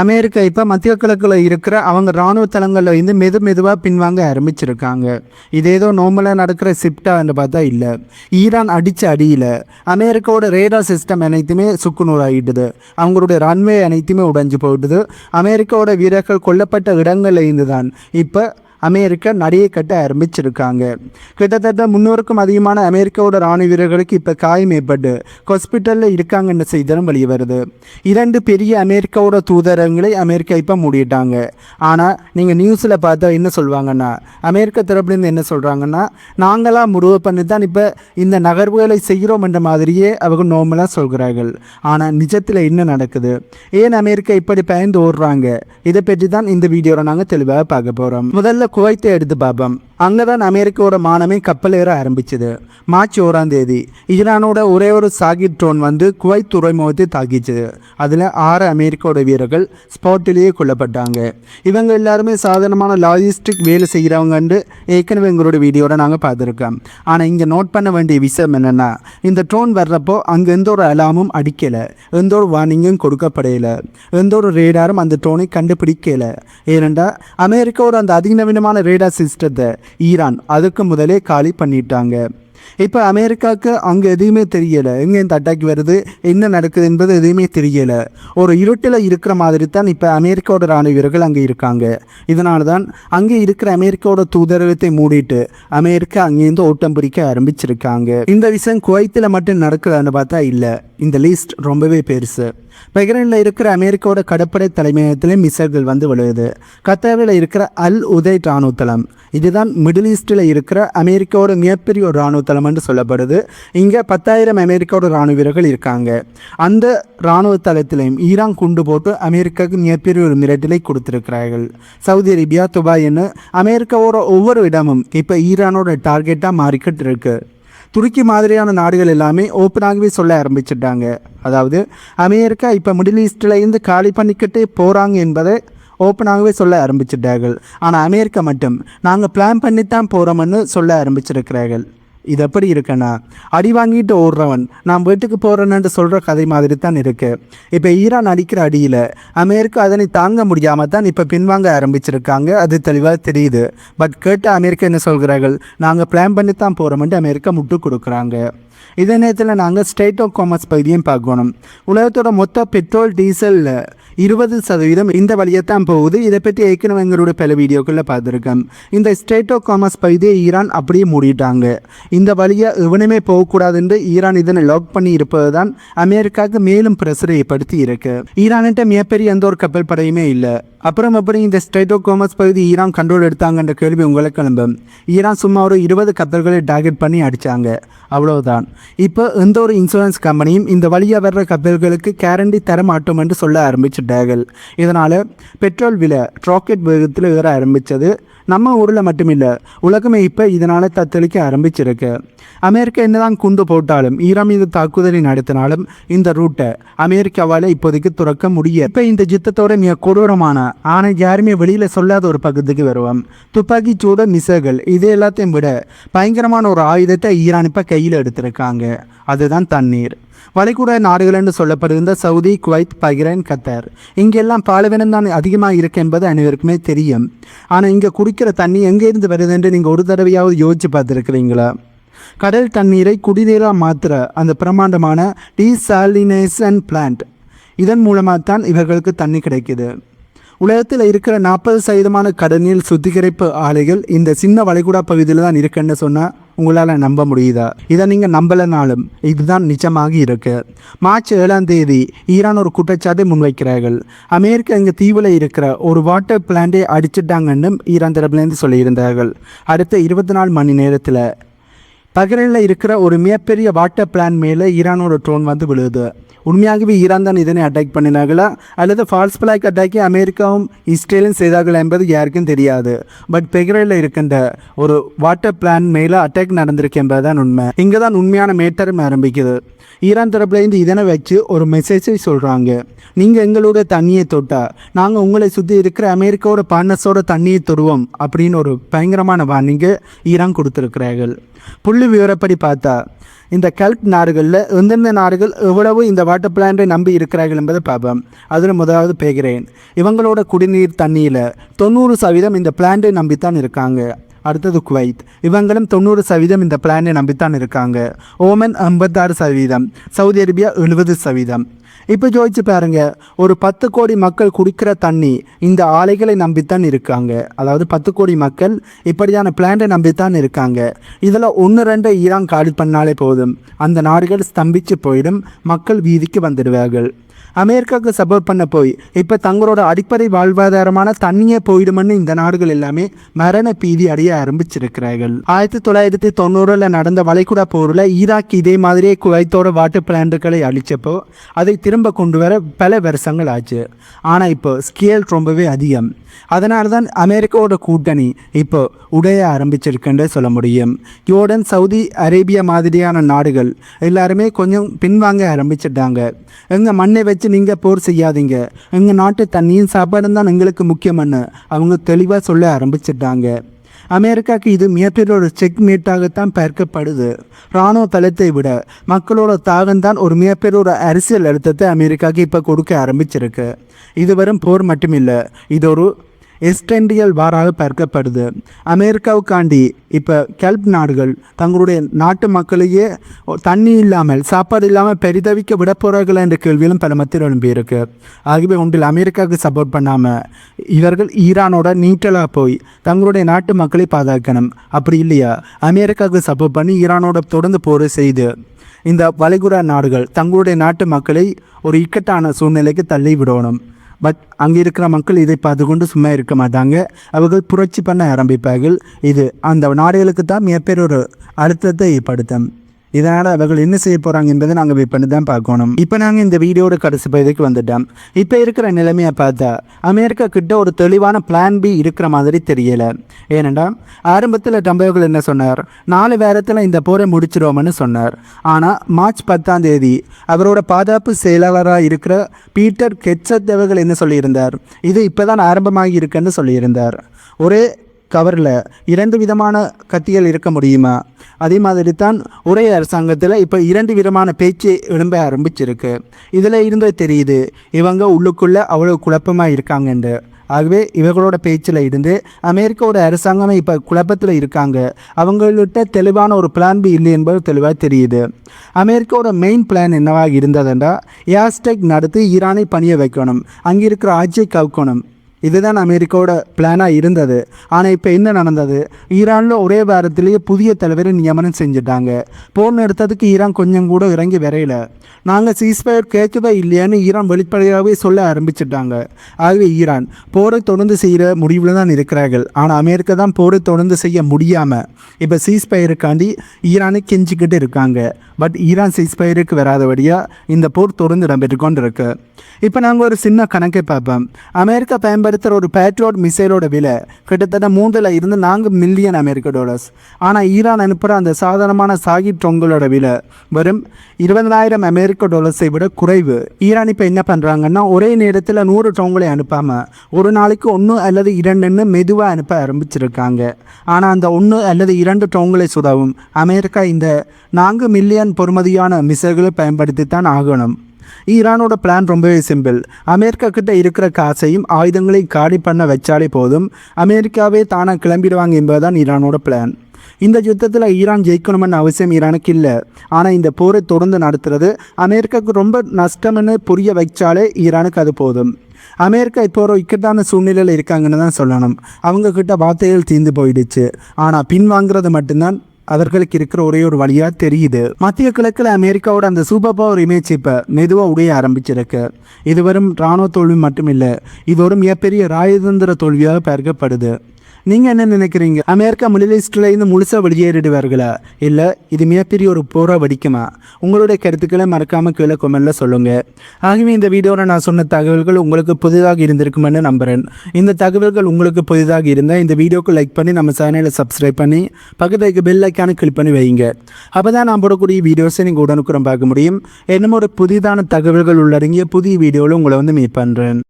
America இப்போ மத்திய கிழக்கில் இருக்கிற அவங்க இராணுவ தளங்களில் இருந்து மெதுவாக பின்வாங்க ஆரம்பிச்சிருக்காங்க. இது ஏதோ நார்மலாக நடக்கிற ஷிஃப்டான்னு பார்த்தா இல்லை. ஈரான் அடித்த அடியில் அமெரிக்காவோட ரேடார் சிஸ்டம் அனைத்துமே சுக்குநூறாகிடுது. அவங்களுடைய ரன்வே அனைத்துமே உடைஞ்சு போயிடுது. அமெரிக்காவோட வீரர்கள் கொல்லப்பட்ட இடங்களில் இருந்து தான் இப்போ அமெரிக்கா நடையை கட்ட ஆரம்பிச்சிருக்காங்க. கிட்டத்தட்ட 300க்கும் அதிகமான அமெரிக்காவோட இராணுவ வீரர்களுக்கு இப்போ காயம் ஏற்பட்டு ஹாஸ்பிட்டலில் இருக்காங்கன்ற செய்தியும் வெளியே வருது. 2 பெரிய அமெரிக்காவோட தூதரகங்களை அமெரிக்கா இப்போ மூடிட்டாங்க. ஆனால் நீங்கள் நியூஸில் பார்த்தா என்ன சொல்லுவாங்கன்னா, அமெரிக்கா தரப்புலேருந்து என்ன சொல்கிறாங்கன்னா, நாங்களாம் முடிவு பண்ணி தான் இப்போ இந்த நகர்வுகளை செய்கிறோம் என்ற மாதிரியே அவங்க நார்மலாக சொல்கிறார்கள். ஆனால் நிஜத்தில் என்ன நடக்குது, ஏன் அமெரிக்கா இப்படி பயந்து ஓடுறாங்க, இதை பற்றி தான் இந்த வீடியோவில் நாங்கள் தெளிவாக பார்க்க போகிறோம். முதல்ல குவைத்தை எடுத்து பார்ப்போம். அங்கே தான் அமெரிக்காவோட மானமே கப்பல் ஏற ஆரம்பிச்சது. மார்ச் 1ஆம் தேதி ஈரானோட ஒரே ஒரு சாகித் ட்ரோன் வந்து குவைத் துறைமுகத்தை தாக்கிச்சது. அதில் 6 அமெரிக்காவோட வீரர்கள் ஸ்பாட்டிலேயே கொல்லப்பட்டாங்க. இவங்க எல்லாருமே சாதாரணமான லாஜிஸ்டிக் வேலை செய்கிறவங்கன்னு ஏற்கனவே எங்களோட வீடியோவில் நாங்கள் பார்த்துருக்கோம். ஆனால் இங்கே நோட் பண்ண வேண்டிய விஷயம் என்னென்னா, இந்த ட்ரோன் வர்றப்போ அங்கே எந்த ஒரு அலாமும் அடிக்கலை, எந்த ஒரு வார்னிங்கும் கொடுக்கப்படையலை, எந்த ஒரு ரேடாரும் அந்த ட்ரோனை கண்டுபிடிக்கலை. ஏனென்றால் அமெரிக்காவோட அந்த அதிநவீனமான ரேடார் சிஸ்டத்தை ஈரான் அதுக்கு முதலே காலி பண்ணிட்டாங்க. இப்போ அமெரிக்காவுக்கு அங்கே எதுவுமே தெரியலை, எங்கே இந்த அட்டாக் வருது, என்ன நடக்குது என்பது எதுவுமே தெரியலை. ஒரு இருட்டில் இருக்கிற மாதிரி தான் இப்போ அமெரிக்காவோட இராணுவ வீரர்கள் அங்கே இருக்காங்க. இதனால தான் அங்கே இருக்கிற அமெரிக்காவோட தூதரகத்தை மூடிட்டு அமெரிக்கா அங்கேருந்து ஓட்டம் பிடிக்க ஆரம்பிச்சிருக்காங்க. இந்த விஷயம் குவைத்தில் மட்டும் நடக்குதான்னு பார்த்தா இல்லை, இந்த லிஸ்ட் ரொம்பவே பெருசு. பஹ்ரைனில் இருக்கிற அமெரிக்காவோட கடற்படை தலைமையகத்திலே மிசைல்கள் வந்து விழுது. கத்தாரில் இருக்கிற அல் உதைட் இராணுவ தளம், இதுதான் மிடில் ஈஸ்டில் இருக்கிற அமெரிக்காவோட மிகப்பெரிய ஒரு இராணுவ தளம் என்று சொல்லப்படுது. இங்கே 10,000 அமெரிக்காவோட இராணுவ வீரர்கள் இருக்காங்க. அந்த இராணுவ தளத்திலையும் ஈரான் குண்டு போட்டு அமெரிக்காவுக்கு மிகப்பெரிய ஒரு மிரட்டலை கொடுத்துருக்கிறார்கள். சவுதி அரேபியா, துபாய்ன்னு அமெரிக்காவோட ஒவ்வொரு இடமும் இப்போ ஈரானோட டார்கெட்டாக மாறிக்கிட்டு இருக்கு. துருக்கி மாதிரியான நாடுகள் எல்லாமே ஓப்பனாகவே சொல்ல ஆரம்பிச்சிட்டாங்க. அதாவது அமெரிக்கா இப்போ மிடில் ஈஸ்டில் இருந்து காலி பண்ணிக்கிட்டே போகிறாங்க என்பதை ஓப்பனாகவே சொல்ல ஆரம்பிச்சிட்டார்கள். ஆனால் அமெரிக்கா மட்டும் நாங்கள் பிளான் பண்ணித்தான் போகிறோம்னு சொல்ல ஆரம்பிச்சிருக்கிறார்கள். இது எப்படி இருக்குன்னா, அடி வாங்கிட்டு ஓடுறவன் நான் வீட்டுக்கு போகிறேன்னு சொல்கிற கதை மாதிரி தான் இருக்குது. இப்போ ஈரான் அடிக்கிற அடியில் அமெரிக்கா அதனை தாங்க முடியாமல் தான் இப்போ பின்வாங்க ஆரம்பிச்சிருக்காங்க. அது தெளிவாக தெரியுது. பட் கேட்ட அமெரிக்கா என்ன சொல்கிறார்கள், நாங்கள் பிளான் பண்ணி தான் போகிறோம்ன்ட்டு அமெரிக்கா முட்டு கொடுக்குறாங்க. இதே நேரத்தில் நாங்கள் ஸ்டேட் ஆஃப் காமர்ஸ் பகுதியும் பார்க்கணும். உலகத்தோட மொத்த பெட்ரோல் டீசலில் 20% இந்த வழியை தான் போகுது. இதை பற்றி ஏற்கனவே எங்களோட பல வீடியோக்களில் பார்த்துருக்கேன். இந்த ஸ்டேட் ஆஃப் காமர்ஸ் பகுதியை ஈரான் அப்படியே மூடிட்டாங்க. இந்த வழியை எவனுமே போகக்கூடாதுன்னு ஈரான் இதனை லாக் பண்ணி இருப்பது தான் அமெரிக்காவுக்கு மேலும் பிரஷரை ஏற்படுத்தி இருக்கு. ஈரான்கிட்ட மிகப்பெரிய எந்த ஒரு கப்பல் படையுமே இல்லை. அப்புறம் எப்படி இந்த ஸ்டேட் ஆஃப் காமர்ஸ் பகுதி ஈரான் கண்ட்ரோல் எடுத்தாங்கன்ற கேள்வி உங்களுக்கு கிளம்பும். ஈரான் சும்மா ஒரு 20 கப்பல்களை டார்கெட் பண்ணி அடித்தாங்க, அவ்வளவுதான். இப்போ எந்த ஒரு இன்சூரன்ஸ் கம்பெனியும் இந்த வழியாக வர்ற கப்பல்களுக்கு கேரண்டி தர மாட்டோம் என்று சொல்ல ஆரம்பிச்சிட்டார்கள். இதனால் பெட்ரோல் விலை ராக்கெட் வேகத்தில் ஏற ஆரம்பித்தது. நம்ம ஊரில் மட்டுமில்லை, உலகமே இப்போ இதனால் தத்தளிக்க ஆரம்பிச்சிருக்கு. அமெரிக்கா என்னதான் குண்டு போட்டாலும் ஈரான் மீது தாக்குதலை நடத்தினாலும் இந்த ரூட்டை அமெரிக்காவால் இப்போதைக்கு துறக்க முடியும். இப்போ இந்த யுத்தத்தோட மிக கொடூரமான ஆனால் யாருமே வெளியில் சொல்லாத ஒரு பகுதிக்கு வருவோம். துப்பாக்கி சூட மிசைல்கள், இது எல்லாத்தையும் விட பயங்கரமான ஒரு ஆயுதத்தை ஈரான் இப்போ கையில் எடுத்திருக்காங்க. அதுதான் தண்ணீர். வளைகுடா நாடுகள் என்று சொல்லப்படுகின்ற சவுதி, குவைத், பஹ்ரைன், கத்தார், இங்கெல்லாம் பாலைவனம் தான் அதிகமாக இருக்கு என்பது அனைவருக்குமே தெரியும். ஆனால் இங்கே குடிக்கிற தண்ணி எங்கேருந்து வருது என்று நீங்கள் ஒரு தடவையாவது யோசிச்சு பார்த்துருக்கிறீங்களா? கடல் தண்ணீரை குடிநீராக மாற்றுற அந்த பிரமாண்டமான டீசாலினேஷன் பிளான்ட், இதன் மூலமாக தான் இவர்களுக்கு தண்ணி கிடைக்குது. உலகத்தில் இருக்கிற 40% கடல்நீர் சுத்திகரிப்பு ஆலைகள் இந்த சின்ன வளைகுடா பகுதியில் தான் இருக்குன்னு சொன்னால் உங்களால் நம்ப முடியுதா? இதை நீங்கள் நம்பலைனாலும் இதுதான் நிஜமாக இருக்கு. மார்ச் 7ஆம் தேதி ஈரான் ஒரு குற்றச்சாட்டை முன்வைக்கிறார்கள். அமெரிக்கா இங்கே தீவில் இருக்கிற ஒரு வாட்டர் பிளான்ட்டை அடிச்சிட்டாங்கன்னு ஈரான் தரப்புலேருந்து சொல்லியிருந்தார்கள். அடுத்த 24 மணி நேரத்தில் பஹ்ரைனில் இருக்கிற ஒரு மிகப்பெரிய வாட்டர் பிளான் மேலே ஈரானோட ட்ரோன் வந்து விழுது. உண்மையாகவே ஈரான் தான் இதனை அட்டாக் பண்ணினார்களா அல்லது ஃபால்ஸ் ஃபிளாக் அட்டாக்கை அமெரிக்காவும் இஸ்ரேலும் செய்தார்கள் என்பது யாருக்கும் தெரியாது. பட் பஹ்ரைனில் இருக்கின்ற ஒரு வாட்டர் பிளான் மேலே அட்டாக் நடந்திருக்கு என்பது தான் உண்மை. இங்கே தான் உண்மையான மேட்டரும் ஆரம்பிக்குது. ஈரான் தரப்புலேருந்து இதனை வச்சு ஒரு மெசேஜை சொல்கிறாங்க, நீங்கள் எங்களோட தண்ணியை தொட்டால் நாங்கள் உங்களை சுற்றி இருக்கிற அமெரிக்காவோட பார்ட்னர்ஸோட தண்ணியை தொடுவோம் அப்படின்னு ஒரு பயங்கரமான வார்னிங்கை ஈரான் கொடுத்துருக்கிறார்கள். புல் புள்ளி விவரப்படி பார்த்தா இந்த கல்ப் நாடுகளில் எந்தெந்த நாடுகள் எவ்வளவு இந்த வாட்டர் பிளான்ட்டை நம்பி இருக்கிறார்கள் என்பதை பார்ப்போம். அதில் முதலாவது பேகிறேன். இவங்களோட குடிநீர் தண்ணியில் 90% இந்த பிளான்ட்டை நம்பித்தான் இருக்காங்க. அடுத்தது குவைத். இவங்களும் 90% இந்த பிளானை நம்பித்தான் இருக்காங்க. Oman 56%, Saudi Arabia 70%. இப்போ ஜோதிச்சு பாருங்க, ஒரு 10 கோடி மக்கள் குடிக்கிற தண்ணி இந்த ஆலைகளை நம்பித்தான் இருக்காங்க. அதாவது 10 கோடி மக்கள் இப்படியான பிளான்ட்டை நம்பித்தான் இருக்காங்க. இதில் 1-2 ஈரான் காலி பண்ணாலே போதும், அந்த நாடுகள் ஸ்தம்பிச்சு போயிடும், மக்கள் வீதிக்கு வந்துடுவார்கள். அமெரிக்காவுக்கு சப்போர்ட் பண்ண போய் இப்போ தங்களோட அடிப்படை வாழ்வாதாரமான தண்ணியே போயிடுமென்னு இந்த நாடுகள் எல்லாமே மரண பீதி அடைய ஆரம்பிச்சிருக்கிறார்கள். 1990 நடந்த வளைகுடா போரில் ஈராக் இதே மாதிரியே குவைத்தோட வாட்டர் பிளான்ட்டுகளை அழிச்சப்போ அதை திரும்ப கொண்டு வர பல வருஷங்கள் ஆச்சு. ஆனால் இப்போ ஸ்கேல் ரொம்பவே அதிகம். அதனால தான் அமெரிக்காவோட கூட்டணி இப்போ உடைய ஆரம்பிச்சிருக்குன்னு சொல்ல முடியும். யோர்டன், சவுதி அரேபியா மாதிரியான நாடுகள் எல்லாருமே கொஞ்சம் பின்வாங்க ஆரம்பிச்சிட்டாங்க. எங்கள் மண்ணை வச்சு நீங்கள் போர் செய்யாதீங்க, எங்கள் நாட்டு தண்ணியும் சாப்பாடும் தான் எங்களுக்கு முக்கியம்னு அவங்க தெளிவாக சொல்ல ஆரம்பிச்சிட்டாங்க. அமெரிக்காவுக்கு இது மிகப்பெரிய ஒரு செக் மீட்டாகத்தான் பார்க்கப்படுது. இராணுவ தளத்தை விட மக்களோட தாகம்தான் ஒரு மிகப்பெரிய ஒரு அரசியல் அழுத்தத்தை அமெரிக்காவுக்கு இப்போ கொடுக்க ஆரம்பிச்சிருக்கு. இது வெறும் போர் மட்டுமில்லை, இது ஒரு எஸ்டெண்டியல் வாராக பார்க்கப்படுது. அமெரிக்காவுக்காண்டி இப்போ கல்ப் நாடுகள் தங்களுடைய நாட்டு மக்களையே தண்ணி இல்லாமல் சாப்பாடு இல்லாமல் பெரிதவிக்க விட போகிறார்கள் என்ற கேள்வியிலும் பல மத்தியில் எழும்பியிருக்கு. ஆகவே ஒன்றில் அமெரிக்காவுக்கு சப்போர்ட் பண்ணாமல் இவர்கள் ஈரானோட நீட்டலாக போய் தங்களுடைய நாட்டு மக்களை பாதுகாக்கணும். அப்படி இல்லையா அமெரிக்காவுக்கு சப்போர்ட் பண்ணி ஈரானோட தொடர்ந்து போர் செய்து இந்த வளைகுடா நாடுகள் தங்களுடைய நாட்டு மக்களை ஒரு இக்கட்டான சூழ்நிலைக்கு தள்ளி விடணும். பட் அங்கே இருக்கிற மக்கள் இதை பார்த்து கொண்டு சும்மா இருக்க மாட்டாங்க, அவர்கள் புரட்சி பண்ண ஆரம்பிப்பார்கள். இது அந்த நாடுகளுக்கு தான் மிகப்பெரிய ஒரு அழுத்தத்தை ஏற்படுத்தும். இதனால் அவர்கள் என்ன செய்ய போகிறாங்க என்பதை நாங்கள் வெயிட் பண்ணி தான் பார்க்கணும். இப்போ நாங்கள் இந்த வீடியோட கடைசி பகுதிக்கு வந்துட்டோம். இப்போ இருக்கிற நிலைமையை பார்த்தா அமெரிக்கா கிட்ட ஒரு தெளிவான பிளான் பி இருக்கிற மாதிரி தெரியலை. ஏனெண்டா ஆரம்பத்தில் ட்ரம்ப் அவர்கள் என்ன சொன்னார், 4 வாரத்தில் இந்த போரை முடிச்சிடுவோம்னு சொன்னார். ஆனால் மார்ச் 10 அவரோட பாதுகாப்பு செயலாளராக இருக்கிற பீட்டர் கெட்சட் அவர்கள் என்ன சொல்லியிருந்தார், இது இப்போ தான் ஆரம்பமாகி இருக்குன்னு சொல்லியிருந்தார். ஒரே கவரில் 2 விதமான கத்திகள் இருக்க முடியுமா? அதே மாதிரி தான் ஒரே அரசாங்கத்தில் இப்போ 2 விதமான பேச்சு எழும்ப ஆரம்பிச்சிருக்கு. இதில் இருந்தே தெரியுது இவங்க உள்ளுக்குள்ளே அவ்வளோ குழப்பமாக இருக்காங்கன்று. ஆகவே இவர்களோட பேச்சில் இருந்து அமெரிக்காவோட அரசாங்கமே இப்போ குழப்பத்தில் இருக்காங்க. அவங்கள்ட்ட தெளிவான ஒரு பிளான் பி இல்லை என்பது தெளிவாக தெரியுது. அமெரிக்காவோட மெயின் பிளான் என்னவாக இருந்ததுன்றா ஏர்ஸ்ட்ரைக் நடத்தி ஈரானை பணிய வைக்கணும், அங்கே இருக்கிற ஆட்சியை கவுக்கணும். இதுதான் அமெரிக்காவோட பிளானாக இருந்தது. ஆனால் இப்போ என்ன நடந்தது, ஈரானில் ஒரே வாரத்திலேயே புதிய தலைவரை நியமனம் செஞ்சுட்டாங்க. போர் நிறுத்தத்துக்கு ஈரான் கொஞ்சம் கூட இறங்கி வரையில. நாங்கள் சீஸ்ஃபயர் கேட்கவே இல்லையான்னு ஈரான் வெளிப்படையாகவே சொல்ல ஆரம்பிச்சிட்டாங்க. ஆகவே ஈரான் போரை தொடர்ந்து செய்கிற முடிவில் தான் இருக்கிறார்கள். ஆனால் அமெரிக்கா தான் போரை தொடர்ந்து செய்ய முடியாமல் இப்போ சீஸ்ஃபயருக்காண்டி ஈரானை கெஞ்சிக்கிட்டு இருக்காங்க. பட் ஈரான் சீஸ்ஃபயருக்கு வராதபடியாக இந்த போர் தொடர்ந்து இடம்பெற்று கொண்டு இருக்கு. இப்போ நாங்கள் ஒரு சின்ன கணக்கை பார்ப்போம். அமெரிக்கா பயன்படுத்துகிற ஒரு பேட்ரியாட் மிசைலோட விலை கிட்டத்தட்ட 3 மில்லியன் அமெரிக்க டாலர்ஸ். ஆனால் ஈரான் அனுப்புகிற அந்த சாதாரணமான சாகிட் ட்ரோன்களோட விலை வெறும் 20,000 அமெரிக்க டாலர்ஸை விட குறைவு. ஈரான் இப்போ என்ன பண்ணுறாங்கன்னா ஒரே நேரத்தில் 100 ட்ரோன்களை அனுப்பாமல் ஒரு நாளைக்கு 1 அல்லது 2 மெதுவாக அனுப்ப ஆரம்பிச்சிருக்காங்க. ஆனால் அந்த 1 அல்லது 2 ட்ரோன்களை சுடவும் அமெரிக்கா இந்த 4 மில்லியன் பொறுமதியான மிசைல்களை பயன்படுத்தி தான் ஆகணும். ஈரானோட பிளான் ரொம்பவே சிம்பிள். அமெரிக்கா கிட்ட இருக்கிற காசையும் ஆயுதங்களையும் காலி பண்ண வச்சாலே போதும், அமெரிக்காவே தானாக கிளம்பிடுவாங்க என்பதுதான் ஈரானோட பிளான். இந்த யுத்தத்தில் ஈரான் ஜெயிக்கணும்னு அவசியம் ஈரானுக்கு இல்லை. ஆனால் இந்த போரை தொடர்ந்து நடத்துறது அமெரிக்காவுக்கு ரொம்ப நஷ்டம்னு புரிய வச்சாலே ஈரானுக்கு அது போதும். அமெரிக்கா இப்போ ஒரு இக்கட்டான சூழ்நிலையில் இருக்காங்கன்னு தான் சொல்லணும். அவங்கக்கிட்ட வார்த்தைகள் தீர்ந்து போயிடுச்சு. ஆனால் பின்வாங்கிறது மட்டும்தான் அவர்களுக்கு இருக்கிற ஒரே ஒரு வழியாக தெரியுது. மத்திய கிழக்கில் அமெரிக்காவோட அந்த சூப்பர் பவர் இமேஜ் இப்போ மெதுவாக உடைய ஆரம்பிச்சிருக்கு. இது வெறும் இராணுவ தோல்வி மட்டுமில்லை, இது ஒரு மிகப்பெரிய ராஜதந்திர தோல்வியாக பார்க்கப்படுது. நீங்கள் என்ன நினைக்கிறீங்க? அமெரிக்கா மிடில் ஈஸ்டில் இருந்து முழுசாக வெளியேறிடுவார்களா, இல்லை இது மிகப்பெரிய ஒரு போராக வடிக்குமா? உங்களுடைய கருத்துக்களை மறக்காமல் கீழே கொமெண்ட்டில் சொல்லுங்கள். ஆகவே இந்த வீடியோவில் நான் சொன்ன தகவல்கள் உங்களுக்கு புதிதாக இருந்திருக்குமென்னு நம்புகிறேன். இந்த தகவல்கள் உங்களுக்கு புதிதாக இருந்தால் இந்த வீடியோக்கு லைக் பண்ணி நம்ம சேனலை சப்ஸ்கிரைப் பண்ணி பக்கத்துக்கு பெல் ஐக்கானை கிளிக் பண்ணி வைங்க. அப்போ தான் நான் போடக்கூடிய வீடியோஸை நீங்கள் உடனுக்குடன் பார்க்க முடியும். என்னமோ ஒரு புதிதான தகவல்கள் உள்ளடங்கிய புதிய வீடியோவில் உங்களை மீட் பண்ணுறேன்.